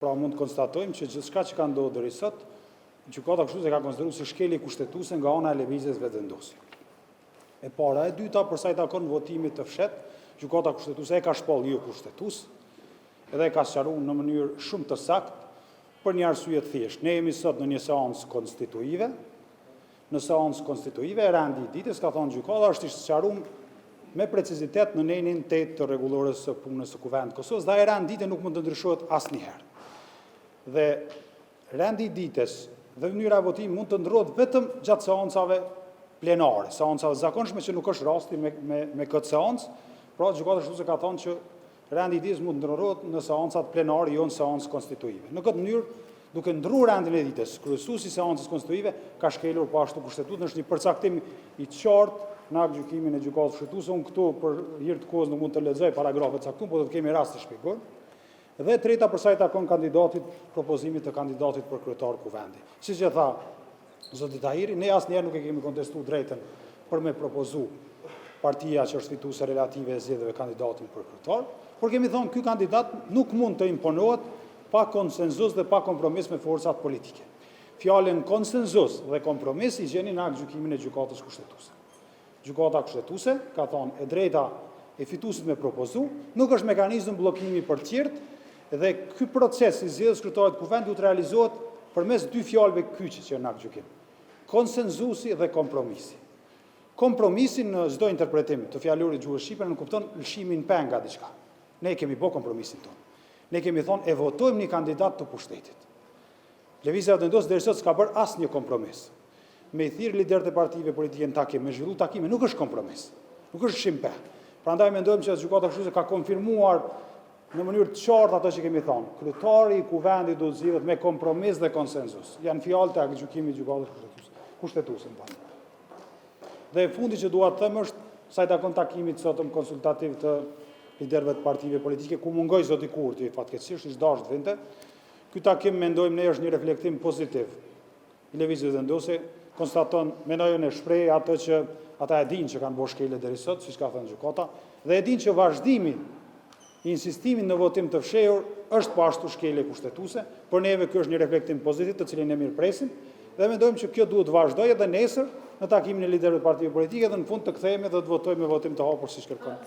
Pra mund të konstatojmë që gjithçka që ka ndodhur deri sot, gjykata kushtetuese ka konsideruar si shkelje kushtetuese nga ana e lëvizjes vetëvendosje. E para, e dyta, për sa i takon votimit të fshehtë, gjykata kushtetuese e ka shpall jo kushtetues, edhe e ka sqaruar në mënyrë shumë të saktë për një arsye të thjeshtë. Ne jemi sot në një seancë konstituive. Në seancë konstituive e randi i ditës ka thonë gjykata është i sqaruar me precizitet në nenin 8 të rregullores së punës së Kuvendit të Kosovës, dhe ai randi i ditës nuk mund të ndryshohet asnjëherë. Dhe rendi i ditës dhe mënyra e votimit mund të ndrohet vetëm gjatë seancave plenare, seancave zakonshme, që nuk është rasti me këtë seancë. Pra gjykata kushtetuese ka thonë që rendi i ditës mund të ndrohet në seancat plenare, jo në seancë konstituive. Në këtë mënyrë, duke ndruar rendin e ditës, kryesuesi i seancës konstituive ka shkelur po ashtu kushtetues, është një përcaktim i qartë në gjykimin e gjykatës kushtetuese. Unë këtu për hir të kohës nuk mund të lexoj paragrafe të caktuara, por do të kemi rast të shpjegoj. Dhe treta, për sa i takon kandidatit, propozimit të kandidatit për kryetar Kuvendi. Siç e tha zoti Tahiri, ne asnjëherë nuk e kemi kontestuar drejtën për me propozu partia që është fituese relative e zgjedhjeve kandidatin për kryetar, por kemi thonë ky kandidat nuk mund të imponohet pa konsenzus dhe pa kompromis me forcat politike. Fjalën konsenzus dhe kompromis i gjeni në gjykimin e gjykatës kushtetuese. Gjykata kushtetuese ka thonë e drejta e fituesit me propozu nuk është mekanizëm bllokimi për tjerët, dhe ky proces i zgjedhjes kryetarit të Kuvendit të realizohet përmes dy fjalëve kyçe që në gjykim: konsenzusi dhe kompromisi. Kompromisi në çdo interpretim të fjalorit gjuhës shqipe nuk kupton lëshimin peng nga diçka. Ne kemi bërë kompromisin tonë. Ne kemi thonë e votojmë një kandidat të pushtetit. Lëvizja vetëvendosje deri sot s'ka bërë asnjë kompromis. Me i thirrë liderët e partive politike në takim, me zhvillu takime, nuk është kompromis. Nuk është lëshim peng. Prandaj mendojmë që gjykata kushtetuese ka konfirmuar në mënyrë të qartë ato që kemi thonë. Kryetari i Kuvendit do të zgjidhet me kompromis dhe konsenzus. Janë fjalët e gjykimit të gjykatës kushtetuese. Dhe e fundi që dua të them është sa i takon takimit sotëm konsultativ të liderëve të partive politike, ku mungoi zoti Kurti, fatkeqësisht ishte dashur të vinte. Ky takim mendojmë ne është një reflektim pozitiv i lëvizjes vendosje. Konstaton, mendojmë ne shpreh ato që ata e dinë që kanë bërë shkelje deri sot, siç ka thënë gjykata, dhe e dinë që vazhdimi i insistimin në votim të fshehur është po ashtu shkelje kushtetuese. Por neve ky është një reflektim pozitiv të cilin ne mirëpresim dhe mendojmë që kjo duhet të vazhdojë edhe nesër në takimin e liderëve të partive politike dhe në fund të kthehemi dhe të votojmë me votim të hapur siç kërkon.